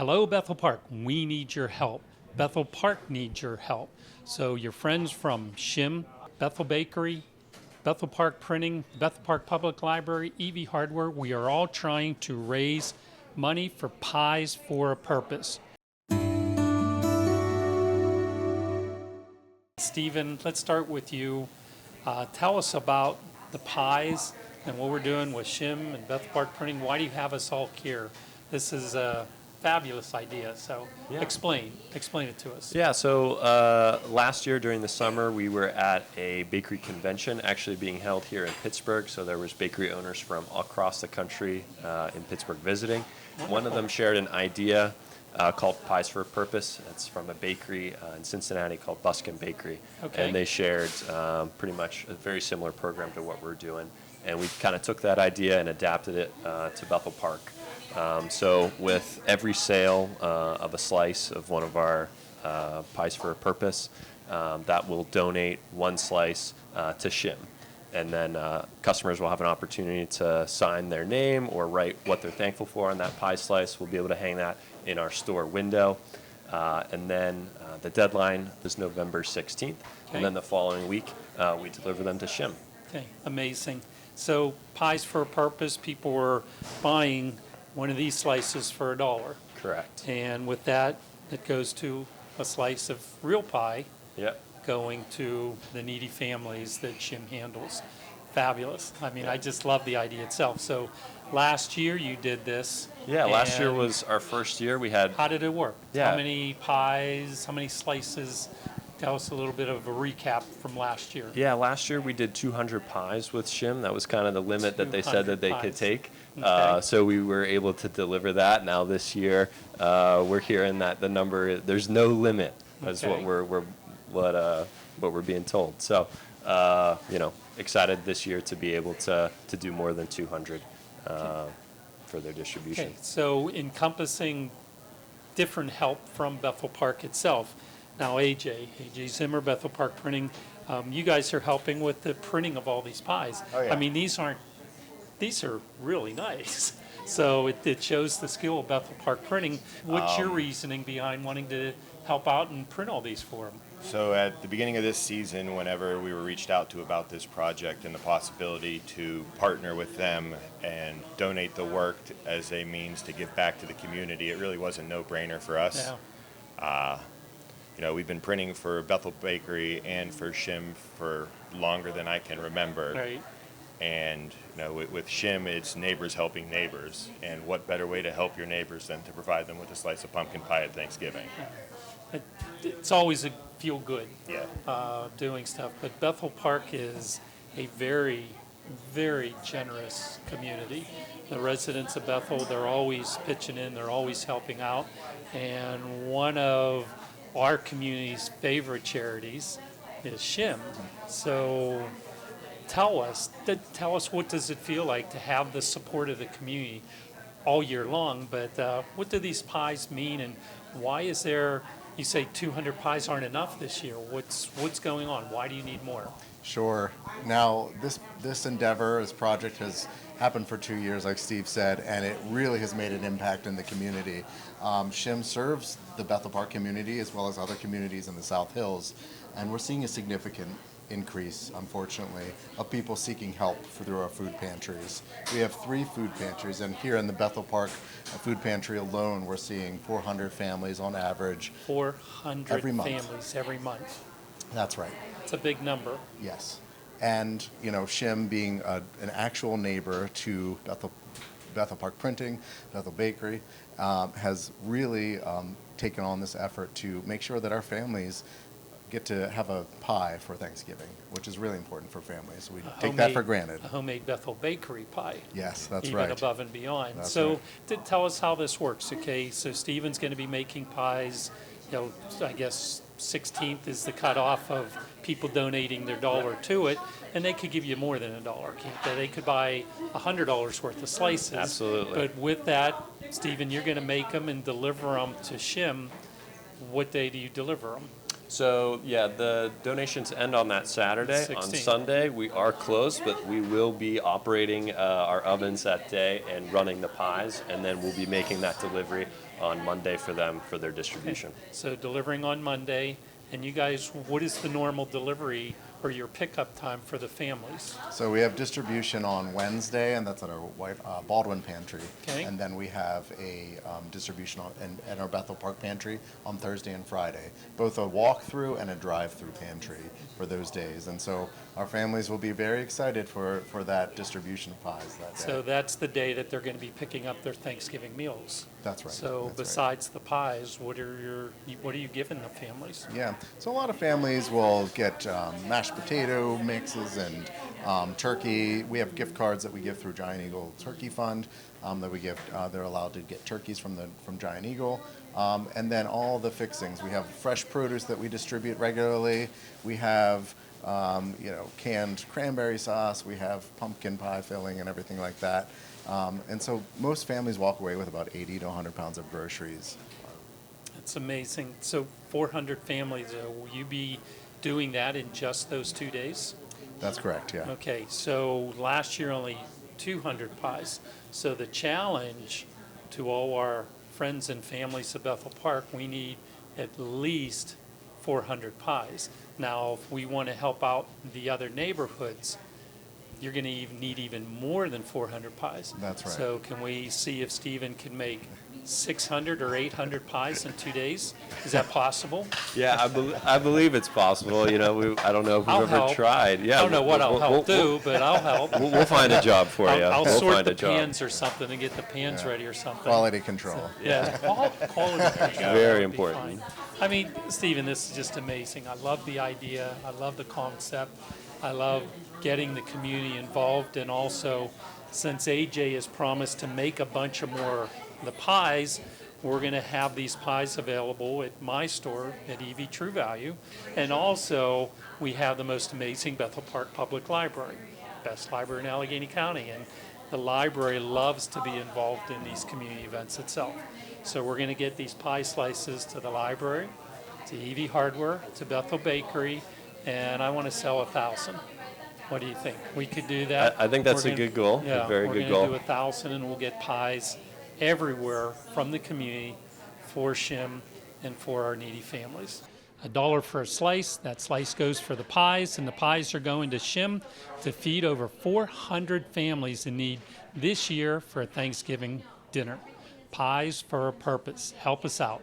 Hello, Bethel Park. We need your help. Bethel Park needs your help. So your friends from Shim, Bethel Bakery, Bethel Park Printing, Bethel Park Public Library, EV Hardware, we are all trying to raise money for Pies for a Purpose. Stephen, let's start with you. Tell us about the pies and what we're doing with Shim and Bethel Park Printing. Why do you have us all here? This is a fabulous idea. So explain it to us. Yeah, so last year during the summer, we were at a bakery convention actually being held here in Pittsburgh. So there was bakery owners from across the country in Pittsburgh visiting. Wonderful. One of them shared an idea called Pies for a Purpose. It's from a bakery in Cincinnati called Buskin Bakery. Okay. And they shared pretty much a very similar program to what we're doing. And we kind of took that idea and adapted it to Bethel Park. So with every sale of a slice of one of our Pies for a Purpose, that will donate one slice to Shim. And then customers will have an opportunity to sign their name or write what they're thankful for on that pie slice. We'll be able to hang that in our store window. And then the deadline is November 16th. Okay. And then the following week, we deliver them to Shim. Okay, amazing. So Pies for a Purpose, people were buying one of these slices for $1. Correct. And with that, it goes to a slice of real pie Yep. going to the needy families that Shim handles. Fabulous. I mean, I just love the idea itself. So last year you did this. Yeah, last year and was our first year. We had How did it work? Yeah. How many pies, how many slices? Tell us a little bit of a recap from last year. Yeah, last year we did 200 pies with Shim. That was kind of the limit that they said that they 200 could pies. take. Okay. So we were able to deliver that. Now this year, we're hearing that the number, there's no limit. That's Okay. what we're being told. So, excited this year to be able to do more than 200 for their distribution. Okay, so encompassing different help from Bethel Park itself. Now AJ Zimmer, Bethel Park Printing, you guys are helping with the printing of all these pies. Oh, yeah. I mean, these are really nice. So it shows the skill of Bethel Park Printing. What's your reasoning behind wanting to help out and print all these for them? So at the beginning of this season, whenever we were reached out to about this project and the possibility to partner with them and donate the work as a means to give back to the community, it really was a no-brainer for us. Yeah. We've been printing for Bethel Bakery and for Shim for longer than I can remember. Right. And with Shim, it's neighbors helping neighbors. And what better way to help your neighbors than to provide them with a slice of pumpkin pie at Thanksgiving? It's always a feel good Yeah. doing stuff. But Bethel Park is a very, very generous community. The residents of Bethel, they're always pitching in, they're always helping out. And one of our community's favorite charities is Shim. So tell us what does it feel like to have the support of the community all year long, but what do these pies mean, and why is there, you say 200 pies aren't enough this year? What's going on? Why do you need more? Sure. Now, this endeavor, this project has happened for 2 years, like Steve said, and it really has made an impact in the community. Shim serves the Bethel Park community as well as other communities in the South Hills, and we're seeing a significant increase, unfortunately, of people seeking help through our food pantries. We have 3 food pantries, and here in the Bethel Park food pantry alone, we're seeing 400 families on average. 400 Every month. families every month. That's right. It's a big number. Yes. And, Shim being an actual neighbor to Bethel Park Printing, Bethel Bakery, has really taken on this effort to make sure that our families get to have a pie for Thanksgiving, which is really important for families. We take that for granted. A homemade Bethel Bakery pie. Yes, that's even right. above and beyond. That's So right. tell us how this works, okay? So Stephen's going to be making pies, I guess 16th is the cutoff of people donating their $1 to it, and they could give you more than $1, can't they? They could buy $100 worth of slices. Absolutely. But with that, Stephen, you're going to make them and deliver them to Shim. What day do you deliver them? So yeah, the donations end on that Saturday. On 16th. Sunday, we are closed, but we will be operating our ovens that day and running the pies, and then we'll be making that delivery on Monday for them for their distribution. So delivering on Monday, and you guys, what is the normal delivery or your pickup time for the families? So we have distribution on Wednesday, and that's at our Baldwin Pantry. Okay. And then we have a distribution at our Bethel Park Pantry on Thursday and Friday, both a walk-through and a drive-through pantry for those days. And so our families will be very excited for that distribution of pies that day. So that's the day that they're going to be picking up their Thanksgiving meals. That's right. So That's right. besides the pies, what are you giving the families? Yeah, so a lot of families will get mashed potato mixes and turkey. We have gift cards that we give through Giant Eagle Turkey Fund that we give. They're allowed to get turkeys from Giant Eagle, and then all the fixings. We have fresh produce that we distribute regularly. We have canned cranberry sauce. We have pumpkin pie filling and everything like that. And so most families walk away with about 80 to 100 pounds of groceries. It's amazing. So 400 families, will you be doing that in just those 2 days? That's correct, yeah. Okay, so last year only 200 pies. So the challenge to all our friends and families of Bethel Park, we need at least 400 pies. Now, if we want to help out the other neighborhoods, you're going to need even more than 400 pies. That's right. So can we see if Stephen can make 600 or 800 pies in 2 days? Is that possible? Yeah, I believe it's possible. I don't know if we've I'll ever help. tried. Yeah, I don't know what I'll help we'll- do, but I'll help. We'll find a job for you. I'll we'll sort find the a job. pans or something and get the pans ready or something. Quality control. Yeah, quality control Very would be important. fine. I mean, Stephen, this is just amazing. I love the idea. I love the concept. I love getting the community involved, and also, since AJ has promised to make a bunch of more of the pies, we're going to have these pies available at my store at EV True Value. And also, we have the most amazing Bethel Park Public Library, best library in Allegheny County. And the library loves to be involved in these community events itself. So we're going to get these pie slices to the library, to EV Hardware, to Bethel Bakery, and I want to sell 1,000. What do you think? We could do that? I think that's We're a gonna- good goal, a Yeah, very good we're going goal. to do 1,000, and we'll get pies everywhere from the community for Shim and for our needy families. $1 for a slice. That slice goes for the pies, and the pies are going to Shim to feed over 400 families in need this year for a Thanksgiving dinner. Pies for a purpose. Help us out.